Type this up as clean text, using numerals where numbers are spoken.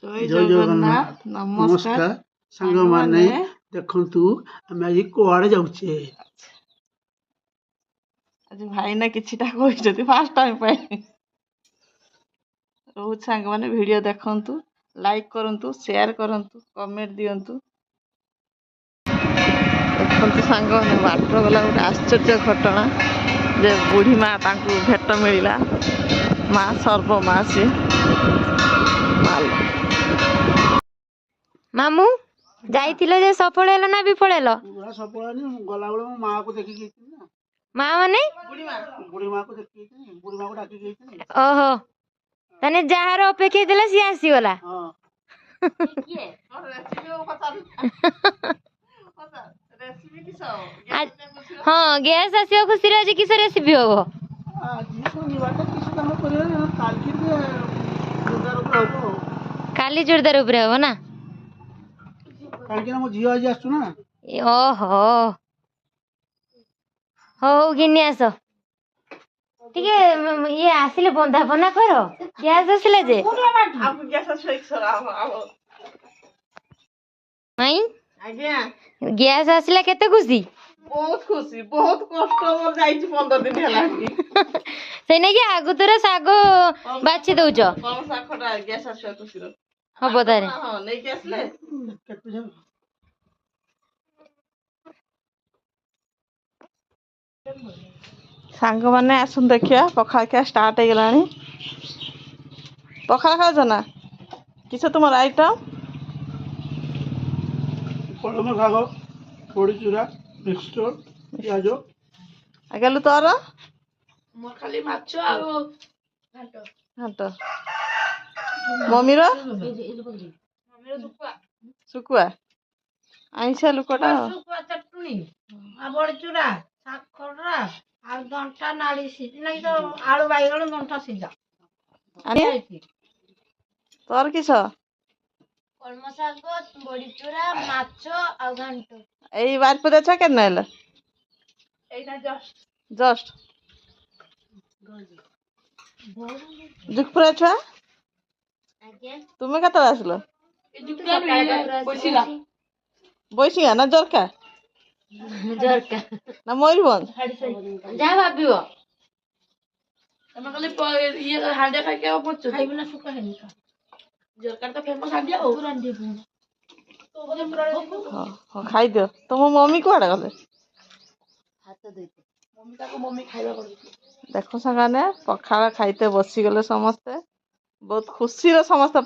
ଜୟ ଜଗନ୍ନାଥ ନମସ୍କାର ସାଙ୍ଗମାନେ ଦେଖନ୍ତୁ ଆମେ ଆଜି କୁଆଡ଼େ ଯାଉଛେ। ଆଜି ଭାଇନା କିଛିଟା କହିଛନ୍ତି ଫାଷ୍ଟ ଟାଇମ୍ ପାଇଁ। ରହୁଛି ସାଙ୍ଗମାନେ ଭିଡ଼ିଓ ଦେଖନ୍ତୁ, ଲାଇକ୍ କରନ୍ତୁ, ସେୟାର କରନ୍ତୁ, କମେଣ୍ଟ ଦିଅନ୍ତୁ। ଦେଖନ୍ତୁ ସାଙ୍ଗମାନେ ବାଟରେ ଗଲା ଗୋଟେ ଆଶ୍ଚର୍ଯ୍ୟ ଘଟଣା ଯେ ବୁଢ଼ୀ ମା ତାଙ୍କୁ ଭେଟ ମିଳିଲା। ମା ସର୍ବମା ସିଏ ମାମୁଁ ଯାଇଥିଲ ଯେ ସଫଳ ହେଲ ନା ବିଫଳ ହେଲ? ସଫଳ ହେଲି। ଗଲାବେଳେ ମୋ ମାଆକୁ ଦେଖିକି ଯାଇଥିଲି ନା। ମା ମାନେ ବୁଢ଼ୀ ମାଆକୁ ଦେଖିକି ଯାଇଥିଲି, ବୁଢ଼ୀ ମାଆକୁ ଡାକିକି ଯାଇଥିଲି। ଓହୋ, ତାନେ ଯାହାର ଅପେକ୍ଷା ଥିଲା ସିଏ ଆସିଗଲା। ହଁ, ଗ୍ୟାସ୍ ଆସିବ ଖୁସିରେ। ଆଜି କିସ ରେସିପି ହବ? କାଲି ଜୋରଦାର ଉପରେ ହବ ନା? କାହିଁକି ନା ମୋ ଝିଅ ଆଜି ଆସୁଛୁ ନା। ଓହୋ, ହଉ ଘିନି ଆସ ଟିକେ। ଇଏ ଆସିଲେ ବନ୍ଧା ବନା କର। ଗ୍ୟାସ୍ ଆସିଲା ଯେ ନାଇଁ, ଗ୍ୟାସ୍ ଆସିଲା କେତେ ଖୁସି? ବହୁତ ଖୁସି, ବହୁତ କଷ୍ଟ ମୋର ଯାଇଛି 15 ଦିନ ହେଲାଣି। ସେଇ ନାଇକି ଆଗୁତୁରା ଶାଗ ବାଛି ଦଉଛ। ହବ ତାରେ। ନେଇକି ଆସିଲେ ସାଙ୍ଗମାନେ ଆସନ୍ତୁ ଦେଖିବା। ପଖାଳ ଖିଆ ଷ୍ଟାର୍ଟ ହେଇଗଲାଣି। ପଖାଳ ଖାଉଛ ନା? କିସ ତୁମର ଆଇଟମ୍? କଳମ ଶାଗ, ବଡ଼ିଚୁରା, ମିକ୍ସଚର, ପିଆଜ। ଆଗେଲୁ ତୋର? ମୋର ଖାଲି ମାଛ ଆଉ ଘାଣ୍ଟ। ମମିର ଶୁଖୁଆ। ଆଇଁଷିଆ ଲୋକଟା। ଶୁଖୁଆ ଚଟୁଣି ଆଉ ବଡ଼ିଚୁରା, ଶାଗ ଖରଡ଼ା ଆଉ ଦଣ୍ଟା ନାଳି ସିଝା, ଆଳୁ ବାଇଗଣ ଦଣ୍ଟା ସିଝା। ତୋର କିସ? କଳମ ଶାଗ, ବଡ଼ିଚୁରା, ମାଛ ଆଉ ଘାଣ୍ଟ। ଏଇ ବାରିପଦା ଛୁଆ କେତେ ନେଲ? ଏଇଟା ଜଷ୍ଟ ଯୁଗପୁରା ଛୁଆ ତୁମେ କେତେବେଳେ ଆସିଲ? ବୈଶିଙ୍ଗା ନା ଜରକା ନା ମୟୂରଭଞ୍ଜ? ଯାହା ଭାବିବ। ତମେ ଖାଲି ଇଏ ହାଣ୍ଡିଆ ଖାଇକି ଆଉ ପଡୁଛ। ଖାଇବି ନା ଶୁଖା ହେଇନି। ଜରକାର ତ ଫେମସ ହାଣ୍ଡିଆ ଆଉ। ହଁ, ଖାଇଦିଅ। ତମ ମମି କୁଆଡେ ଗଲେ? ଦେଖ ସାଙ୍ଗମାନେ ପଖାଳ ଖାଇତେ ବସିଗଲେ ସମସ୍ତେ। ବହୁତ ଖୁସିର ସମସ୍ତେ